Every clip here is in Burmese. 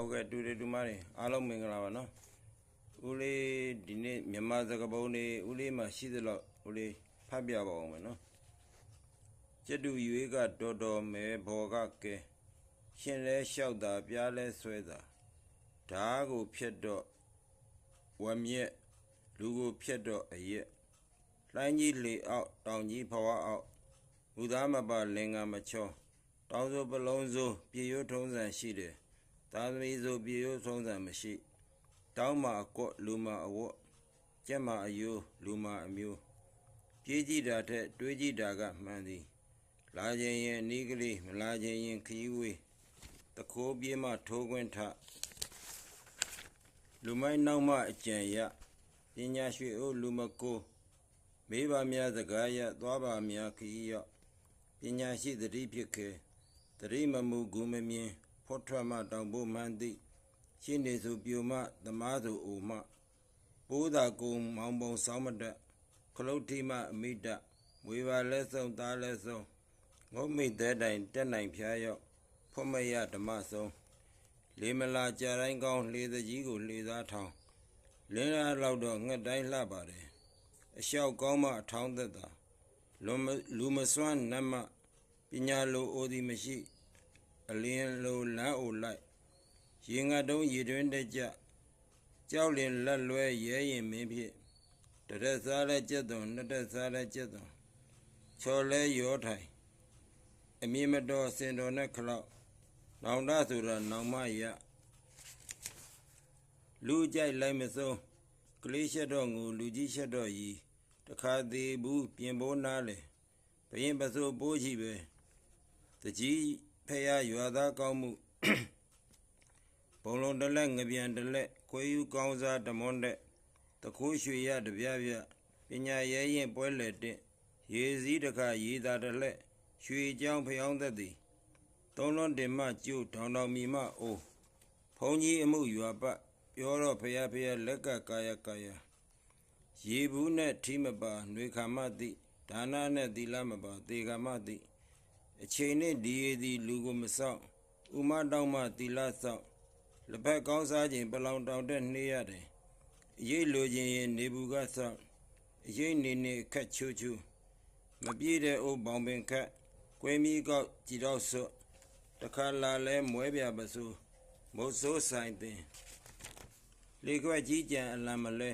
Okay, today tomorrow, all mingala no. Uli dine Myanmar zakaboni uli mashidlo uli pabia ba no. Chedu yuega dodo me boga ke. Shin le xiao da bia le sui da. Da gu piet do wam ye. Lu gu piet do a ye. Lai yi li out, down yi power out. Udama ba lenga macho. Down zo belong zo, piyo tong zan shi de. ဒါသမီဆိုပြေရိုးဆုံးစံမရှိတောင်းမှာအကွက်လူမှာအဝတ်ကျက်မှာအယိုးလူမှာအမျိုးပြေးကြည့်တာထက်တွေးကြည့်တာကမှန်သည်လာခြင်းရင်နီးကလေးမလာခြင်းရင်ခရီးဝေးတခိုးပြေးမှထိုးခွင်းထလူမိုင်းနောက်မှအကြံရပညာရွှေအိုးလူမကိုမေးပါများစကားရသွားပါများခရီးရောက်ပညာရှိသတိဖြစ်ခဲ့သတိမမှုဂုမမြင်ဖောထွက်မှတောင်ဖို့မှန်သည်ရှင်းနေစုပြိုမှသမားစုအိုမှပိုးသာကုံမောင်ပုံဆောင်းမတက်ခလုတ်ထိမှအမိတမွေပါလက်ဆုံးသားလက်ဆုံးငုတ်မိတဲ့တိုင်တက်နိုင်ဖျားရောက်ဖွမရဓမ္မဆုံးလေမလာကြတိုင်းကောင်းလေကြီးကိုလေသားထောင်လင်းရလောက်တော့ငှက်တိုင်းလှပါတယ်အလျှောက်ကောင်းမှအထောင်းသက်သာလူမစွမ်းနတ်မပညာလိုအိုသည်မရှိအလင်းလိုလမ်းအိုလိုက်ရေငတ်တုံးရေတွင်တက်ကြကြောက်လင်လက်လွဲရဲရင်မင်းဖြစ်တရက်စားလဲကြက်သွန်နှစ်ရက်စားလဲကြက်သွန်ချော်လဲရောထိုင်အမြင်မတော်စင်တော်နဲ့ခလောက်နောင်တဆိုတာနောင်မရလူကြိုက်လိုက်မစုံကလေးရှက်တော့ငူလူကြီးရှက်တော့ရီတခါသေးဘူးပြင်ပိုးနားလေဘရင်ပစိုးပိုးရှိပဲတကြီးဖះရွာသားကောင်းမှုဘုံလုံးတလက်ငပြန်တလက်ခွေးယူကောင်းစားဓမွန်တဲ့တခိုးရွှေရတပြပြပညာရဲရင်ပွဲလေတဲ့ရေစည်းတခါရေသာတလက်ရွှေเจ้าဖျောင်းသက်သည်သုံးလွန်တင်မှကျို့ထောင်တော်မီမှအိုးဘုံကြီးအမှုရွာပတ်ပြောတော့ဖះလက်ကကာယရေဘူးနဲ့ထီမပါຫນွေခါမတိဒါနနဲ့သီလမပါသေခါမတိအချိန်နဲ့ဒီရည်သည်လူကိုမဆောင်ဥမတောင်းမှသီလဆောင်လက်ဖက်ကောင်းစားခြင်းပလောင်တောင်တဲ့နှေးရတယ်အရေးလိုခြင်းရင်နေဘူးကဆောင်အရေးနေခက်ချူချူမပြည့်တဲ့အိုးဘောင်ပင်ခက်ကွဲမီကောက်ကြည်တော့စွတ်တခါလာလဲမွဲပြပစိုးမုတ်ဆိုးဆိုင်တင်လေခွက်ကြီးကြံအလံမလဲ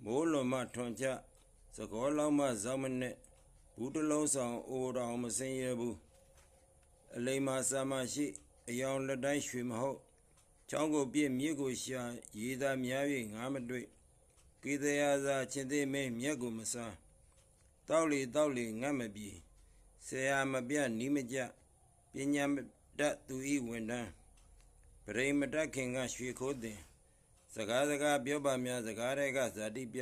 မိုးလွန်မှထွန်ချစကောလောက်မှဇောင်းမနဲ့ဘူးတလုံးဆောင်အိုတော်မစင်ရဘူးအလိမ္မာစာမရှိအယောင်လက်တိုင်းရွှေမဟုတ်ချောင်းကိုပြည့်မြေကိုရှာရေသာများ၍ငါမတွေ့ကိသယာသာချင်းသေးမင်းမြက်ကိုမစားတောက်လေငတ်မပြေဆရာမပြနီးမကြပညာမတတ်သူဤဝန်တန်းပရိမတတ်ခင်ကရွှေခိုးတင်စကားပြောပါများစကားတွေကဇာတိပြ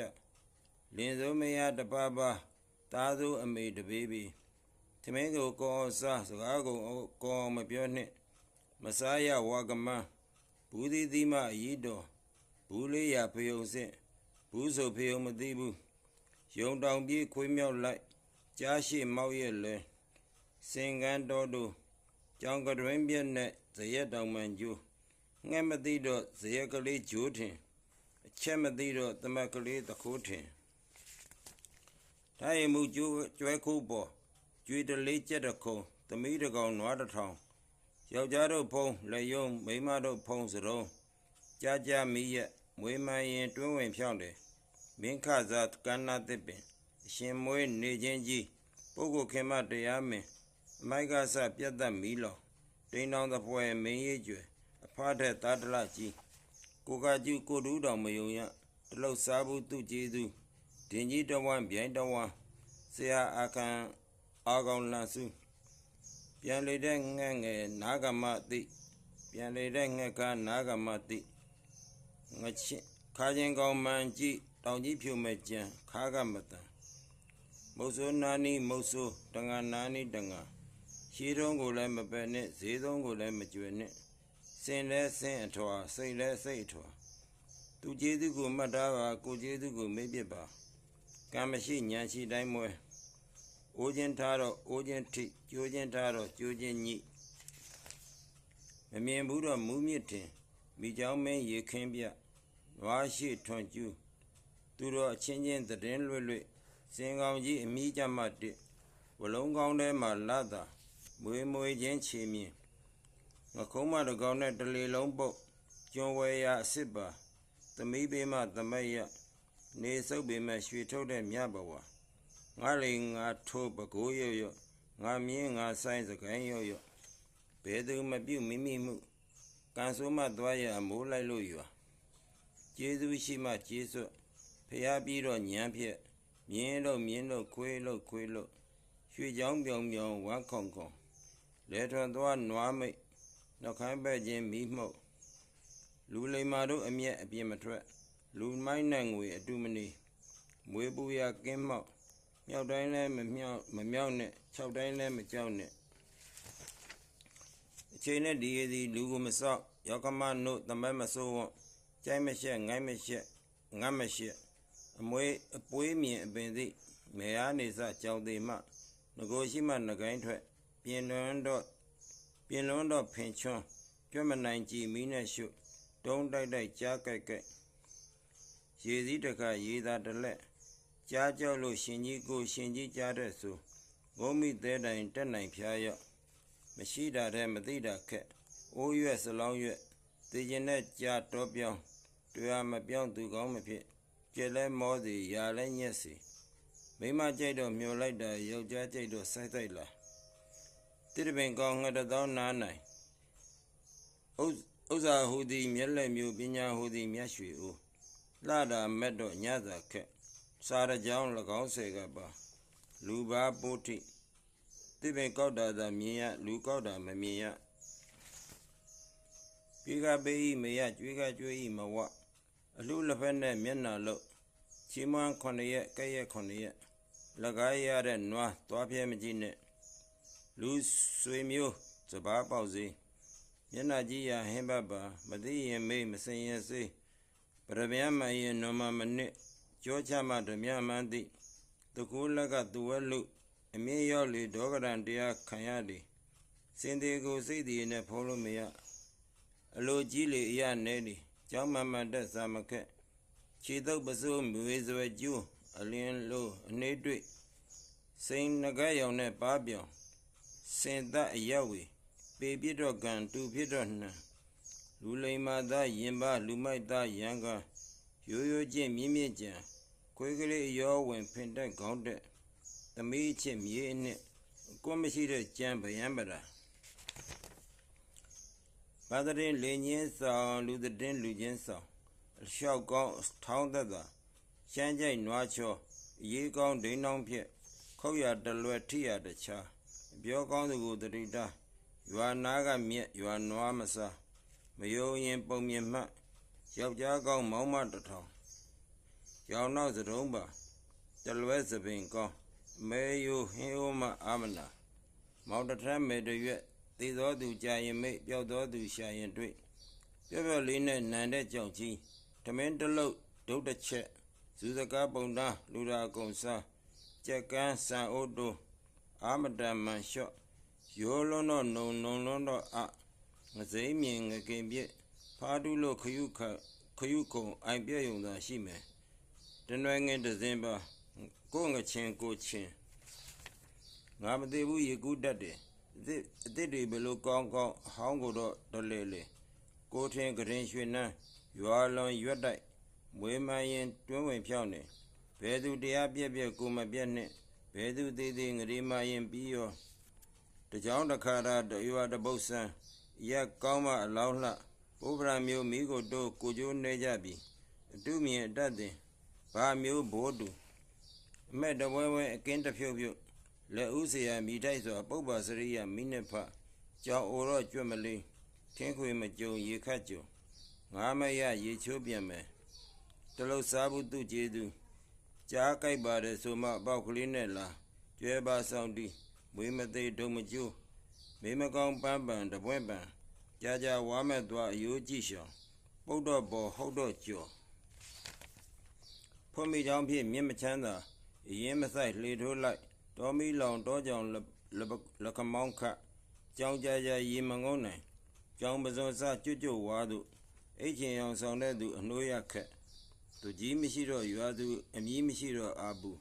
လင်းစုံမရတပါပါသားစုအမေတပေးပြီးသမင်းကိုကောစားစကားကိုကောမပြောနှင့်မစားရဝါကမန်းဘူးသီးမအည်တော်ဘူးလေးရဖယုံစင့်ဘူးဆိုဖယုံမသိဘူးယုံတောင်ပြေးခွေးမြောက်လိုက်ကြားရှိမောက်ရဲ့လဲစင်ကန်းတော်တို့ကြောင်ကတွင်ပြက်နဲ့ဇရက်တောင်မှန်ကျိုးငှက်မသိတော့ဇရက်ကလေးဂျိုးထင်အချက်မသိတော့တမက်ကလေးတခိုးထင်တိုင်းမှုကျွဲခိုးပေါ်ကျွေတလေးကြက်တခုံသမီးတကောင်နွားတစ်ထောင်ယောက်ျားတို့ဖုံးလက်ယုံမိန်းမတို့ဖုံးစရုံးကြားမိရက်မွေးမှန်ရင်တွင်းဝင်ဖြောင်းတယ်မင်းခစားကန္နာတစ်ပင်အရှင်မွေးနေချင်းကြီးပုဂ္ဂိုလ်ခင်မတရားမင်းအမိုက်ကဆပြတ်သက်မီလောင်တိန်တောင်သပွဲမင်းရေးကျွယ်အဖတဲ့သားတလကြီးကိုကကျူကိုတူးတော်မယုံရတလုတ်စားဘူးသူကျေးသူဒင်ကြီးတဝမ်းပြိုင်တဝမ်းဆရာအာခံအာကောင်လန်စုပြန်လေတဲ့ငှက်ငယ်နာဂမတိပြန်လေတဲ့ငှက်ကနာဂမတိငချင်းခါချင်းကောင်မှန်ကြည့်တောင်ကြီးဖြူမဲ့ကြံခါကမတန်မုတ်ဆိုးနာနီမုတ်ဆိုးတငါနာနီတငါရှီတုံးကိုလည်းမပယ်နဲ့ဈေးသုံးကိုလည်းမကျွေနဲ့စင်လဲစင်အထွာစိတ်လဲစိတ်အထွာသူကျေးသူကိုမှတ်သားပါကိုကျေးသူကိုမေ့ပြစ်ပါကံမရှိဉာဏ်ရှိတိုင်းမွဲအိုးချင်းထားတော့အိုးချင်းထိကျိုးချင်းထားတော့ကျိုးချင်းညိ မြင်ဘူးတော့မူးမြစ်တင်မိကြောင်းမင်းရေခင်းပြနွားရှိထွန်ကျူးသူတော်အချင်းချင်းသတင်းလွတ်လွတ်စင်ကောင်ကြီးအမိကြမှတစ်ဝလုံးကောင်းထဲမှာလာတာမွေချင်းချေမြင်ငခုံးမတကောင်နဲ့တလေလုံးပုတ်ကျွံဝဲရအစ်စ်ပါသမီးပေးမှသမက်ရနေစုပ်ပေမဲ့ရွှေထုတ်တဲ့မြဘဝငါလေငါထိုးပကိုးရွတ်ငါမြင်းငါဆိုင်စကိုင်းရွတ်ဘယ်သူမပြုတ်မိမိမှုကန်ဆိုးမှသွားရမိုးလိုက်လို့ရွာကျေးဇူးရှိမှကျေးဇူးဖျားပြီးတော့ညံဖြစ်မြင်းလို့ခွေးလို့ရွှေချောင်းပြောင်ဝမ်းခုံလဲထွန်သွားနွားမိတ်နှောက်ခိုင်းပဲ့ခြင်းမိမှုတ်လူလိမ္မာတို့အမျက်အပြင်းမထွက်လူမိုင်းနဲ့ငွေအတူမနေမွေပူရကင်းမောက်မြောက်တိုင်းလဲမမြောက်နဲ့၆တိုင်းလဲမကြောက်နဲ့အချိန်နဲ့ဒီရည်လူကိုမဆောက်ရောက်ကမနို့တမဲမစိုးဝကြိုက်မရှက်ငိုင်းမရှက်ငတ်မရှက်အပွေးမြင်အပင်သိမဲအားနေစကြောင်သေးမှငကိုရှိမှငကိုင်းထွက်ပြင်လွန်းတော့ဖင်ချွန်းကြွမနိုင်ကြည်မီးနဲ့ရှုတုံးတိုက်ကြားကြိုက်ရေစည်းတခါရေသာတလက်ကြားကြောက်လို့ရှင်ကြီးကိုရှင်ကြီးကြားတဲ့ဆိုဂုံးမိသေးတိုင်တက်နိုင်ဖျားရောက်မရှိတာတဲ့မသိတာခက်အိုးရွက်စလောင်းရွက်သိကျင်တဲ့ကြားတော့ပြောင်းတွေ့မပြောင်းသူကောင်းမဖြစ်ကြက်လဲမောစီရာလဲညက်စီမိမကြိုက်တော့မျောလိုက်တာယောက်ျားကြိုက်တော့စိုက်လာတိရပင်ကောင်းငှက်တောင်းနားနိုင်ဥစ္စာဟူသည်မျက်လက်မျိုးပညာဟူသည်မျက်ရွှေအိုးလှတာမက်တော့ညစာခက်စားရကြောင်း၎င်းဆယ်ကပါလူပါပိုးထိတိပင်ကောက်တာသာမြင်ရလူကောက်တာမမြင်ရပြေကပေးဤမရကျွေးကကျွေးဤမဝအလှလက်ဖက်နဲ့မျက်နာလို့ချီးမွမ်း9ရက်ကဲ့ရက်9ရက်လကားရတဲ့နွားသွားပြဲမကြည့်နဲ့လူဆွေမျိုးစဘာပေါက်စေမျက်နာကြည့်ရဟင်းဘတ်ပါမသိရင်မေးမစင်ရင်စေးပရဗျာမရင်နမမနစ်ကြောချမှဓမြမှန်သည်တကူလက်ကသူဝဲလူအမြင့်ရောက်လေဒေါကရန်တရားခံရသည်စင်သေးကိုစိတ်တည်နဲ့ဖုံးလို့မရအလိုကြီးလေအရနဲသည်ကျောင်းမတက်စာမခက်ခြေတုပ်ပစိုးမွေစွဲကျိုးအလင်းလို့အနေတွေ့စိန်ငကဲရောင်နဲ့ပါပြောင်စင်သက်အရောက်ဝေပေပြစ်တော့ကံတူဖြစ်တော့နှံလူလိမ္မာသားရင်ပါလူမိုက်သားရန်ကရိုးချင်းမြင့်ကြံခွေးကလေးရောဝင်ဖင်တက်ခေါင်းတက်သမီးချစ်မြေအနှစ်ကိုမရှိတဲ့ကြံဗယံပရာဘာသာရင်လေညင်းဆောင်လူတဲ့လူချင်းဆောင်အလျှောက်ကောင်းထောင်းသက်သာရှမ်းကြိုက်နွားချောအရေးကောင်းဒိန်းတောင်းဖြစ်ခုတ်ရတလွယ်ထိရတခြားပြောကောင်းသူကိုတတိတာရွာနာကမြက်ရွာနွားမစားမယုံရင်ပုံမြင်မှယောက်ျားကောင်းမောင်းမတထောင်ရောင်နောက်စတုံးပါတလွဲစပင်ကောင်းမဲယိုဟင်းအိုးမအာမနာမောင်တထမ်းမေတရွက်သေသောသူကြာရင်မိတ်ပျောက်သောသူရှာရင်တွေ့ပြောလေးနဲ့နန်တဲ့ကြောင်ကြီးဓမင်းတလုတ်ဒုတ်တစ်ချက်ဇူစကားပုံသားလူရာကုံစားကြက်ကန်းဆန်အိုးတိုးအာမတန်မန်လျှော့ရိုးလွန်းတော့နုံလွန်းတော့ငစိမ့်မြင်ငကင်ပြစ်ဖားတူးလို့ခရုခုံအိုင်ပြည့်ုံသာရှိမယ်တနွယ်ငင်တစင်းပါကိုငချင်းကိုချင်းငါမသေးဘူးရေကူးတတ်တယ်အစ်တွေဘလို့ကောင်းကောင်းဟောင်းကိုတော့တလေကိုထင်းကရင်ရွှေနှမ်းရွာလွန်ရွက်တိုက်မွေးမရင်တွင်းဝင်ဖြောင်းနေဘယ်သူတရားပြက်ကိုမပြက်နဲ့ဘယ်သူသေးသေးငရေမရင်ပြီးရောတကြောင်တခါတာတရွာတပုတ်ဆန်းရက်ကောင်းမှအလောင်းလှဘုဗရာမျိုးမိကိုတို့ကိုကျိုးနေကြပြီအတုမြင်အတတ်တင်ဘာမျိုးဘိုးတူအမဲ့တဝဲဝဲအကင်းတဖြုတ်လက်ဦးเสียမိတိုက်စွာပုပ္ပါစရိယမိနစ်ဖကြောင်အိုတော့ကြွမလေးထင်းခွေမကြုံရေခတ်ကြုံငါမရရေချိုးပြန်မယ်တလုံးစားဘူးသူကျေးသူကြားကြိုက်ပါတယ်ဆိုမှပေါက်ကလေးနဲ့လာကျွဲပါဆောင်တီးမွေးမသေးဒုံမကျိုးမေမကောင်းပန်းပန်တပွင့်ပန်ကြာဝါမဲ့သွားအယိုးကြည့်ရှောင်ပုတ်တော့ပေါ်ဟုတ်တော့ကြော်ဖွင့်မိချောင်းဖြစ်မြင့်မချမ်းသာအရင်မဆိုင်လှေထိုးလိုက်တော်မီလောင်တောကြောင်လကမောင်းခတ်ကြောင်ကြာရေမငုံနိုင် ကြောင်ပဇွန်စကျွတ်ဝါတို့အိတ်ချင်အောင်ဆောင်တဲ့သူအနှိုးရခက်သူကြီးမရှိတော့ရွာသူအမည်မရှိတော့အာဘူး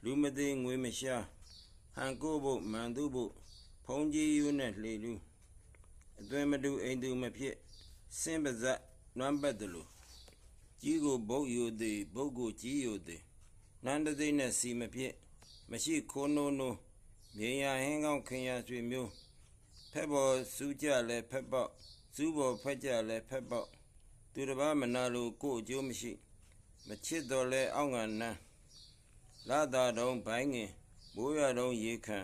လူမသိငွေမရှာဟန်ကိုဖို့မန်သူဖို့ဖုံးကြီးယူနဲ့လှေလူအသွင်မတူအိမ်သူမဖြစ်စင်းပါဇက်နွမ်းပတ်တယ်လို့ကြီးကိုဘုတ်ယူသည်ဘုတ်ကိုကြီးယူသည်နန်းတသိမ့်နဲ့စီမဖြစ်မရှိခိုးနိုးနိုးမြေယာဟင်းကောင်းခင်ရဆွေမျိုးဖက်ပေါ်စူးကြလဲဖက်ပေါက်စူးပေါ်ဖက်ကြလဲဖက်ပေါက်သူတစ်ပါးမနာလို့ကိုအကျိုးမရှိမချစ်တော်လဲအောင့်ငါနန်းလာသာတုံးဘိုင်းငင်မိုးရတုံးရေခံ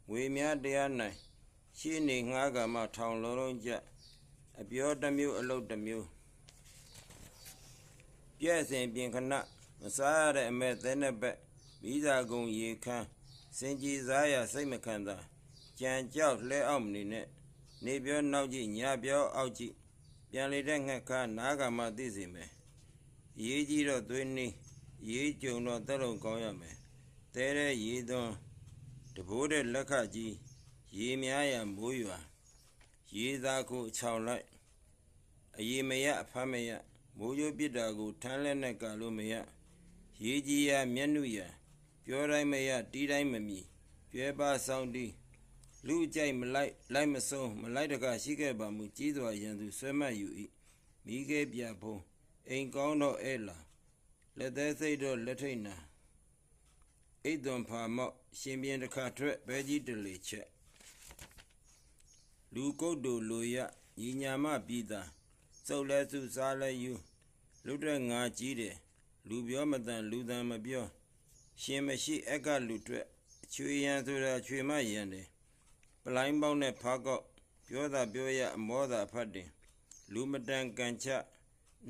ငွေများတရားနိုင်ရှင်းနေငှားကမှထောင်လုံးလုံးကြအပြောတစ်မျိုးအလုပ်တစ်မျိုးပြည့်စင်ပြင်ခဏမစားရတဲ့အမဲ့သဲနဲ့ဘက်မိသားကုံရေခမ်းစင်ကြည်စားရစိတ်မခံသာကြံကြောက်လှဲအောင်နေနဲ့နေပြောနောက်ကြည့်ညပြောအောက်ကြည့်ပြန်လေတဲ့ငှက်ခါနားကမှသိစေမယ်ရေးကြီးတော့သွေးနှီးရေးကြုံတော့တက်လုံးကောင်းရမယ်တဲတဲ့ရေးသွန်းတဘိုးတဲ့လက်ခကြီးရေများရမိုးရွာရေးသားကိုအချောင်လိုက်အရေးမရအဖမ်းမရမိုးရိုးပြစ်တာကိုထမ်းလက်နဲ့ကလို့မရရေးကြီးရမျက်နှုရပြောတိုင်းမရတီးတိုင်းမမီကျွဲပါဆောင်တီးလူကြိုက်မလိုက်မဆုံးမလိုက်တကရှိခဲ့ပါမူကြီးစွာရန်သူဆွဲမှတ်ယူ၏မိခဲပြဖုံးအိမ်ကောင်းတော့ဧလာလက်သေးစိတ်တော့လက်ထိတ်နာအိတ်သွန်ဖာမောက်ရှင်ပြန်တစ်ခါထွက်ပဲကြီးတလေချက်လူကုတ်တို့လိုရညီညာမပြီးသားစုပ်လဲစုစားလဲယူလူတဲ့ငါကြီးတယ်လူပြောမတန်လူတန်မပြောရှင်မရှိအက်ကလူတွေ့အချွေရန်ဆိုတာချွေမရန်တယ်ပလိုင်းပေါင်းနဲ့ဖားကောက်ပြောတာပြောရအမောတာဖတ်တင်လူမတန်ကန်ချ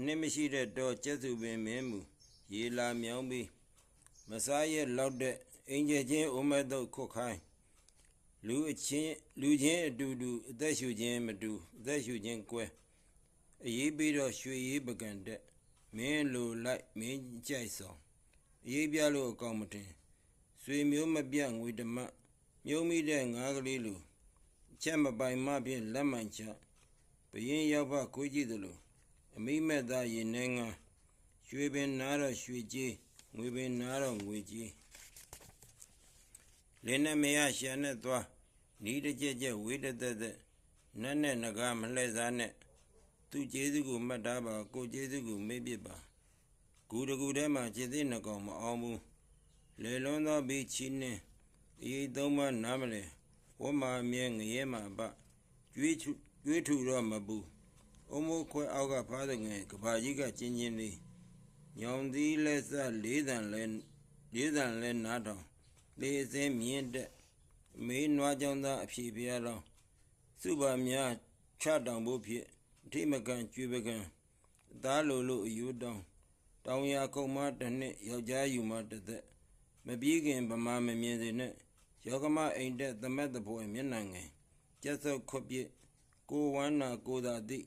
နှစ်မရှိတဲ့တော့ကျက်စုပင်မင်းမူရေလာမြောင်းပြီးမစားရဲ့လောက်တဲ့အင်ဂျင်ချင်းအိုမဲတော့ခုတ်ခိုင်းလူချင်းအတူတူအသက်ရှူခြင်းမတူအသက်ရှူခြင်းကွဲအရေးပြီးတော့ရွှေရေးပကံတက်မင်းလိုလိုက်မင်းကြိုက်ဆောင်အရေးပြလို့အကောင်မတင်ဆွေမျိုးမပြငွေဓမ္မမြုံမိတဲ့ငါးကလေးလိုချက်မပိုင်မဖြင့်လက်မှန်ချဘရင်ရောက်ဖခွေးကြည့်သလိုအမိမဲ့သားရင်နှဲငါရွှေပင်နားတော့ရွှေကြီးငွေပင်နားတော့ငွေကြီးလင်းနဲ့မရရှာနဲ့သွားနီးတကြက်ကြက်ဝေးတသက်သက်နတ်နဲ့ငကားမလှဲ့စားနဲ့သူကျေးဇူးကိုမှတ်သားပါကိုကျေးဇူးကိုမေ့ပြစ်ပါဂူတကူထဲမှာခြေသေးနှကောင်မအောင်ဘူးလေလွန်းသောပြီးချီးနှင်းအေးသုံးပါနားမလဲဝတ်မာမြဲငရဲမှာပကျွေးထူတော့မဘူးအုံမိုးခွဲအောက်ကဖားတဲ့ငယ်ကဘာကြီးကကျင်းချင်းလေးညောင်သီးလက်စလေးတန်လဲနားထောင်လေးစင်းမြင့်တဲ့မေးနွားကြောင့်သာအဖြေပြရလောင်းစုပါများချတောင်ဖို့ဖြစ်အထိမကန်ကျွေးပကံအသားလိုအယူတောင်ရခုံမတစ်နှစ်ယောက်ျားယူမတစ်သက်မပြေးခင်ဗမာမမြင်စေနဲ့ယောကမအိမ်တက်သမက်တပွဲမျက်နှာငယ်ကျက်စောက်ခွပြစ်ကိုဝမ်းနာကိုသာတိ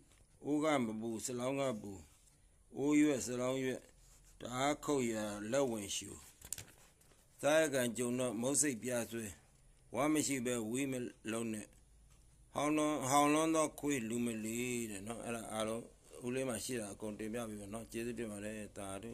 အိုးကမပူစလောင်းကပူအိုးရွက်စလောင်းရွက်တအားခုတ်ရလက်ဝင်ရှူသားရကန်ကြုံတော့မုတ်စိတ်ပြဆွဲဝါမရှိပဲဝီးမလုံးနဲ့ဟောင်းလွန်းတော့ခွေးလူမလီတဲ့နော်အဲ့ဒါအားလုံးဦးလေးမှာရှိတာအကုန်တင်ပြပြီပဲနော်ကျေးဇူးတင်ပါတယ်တာဓု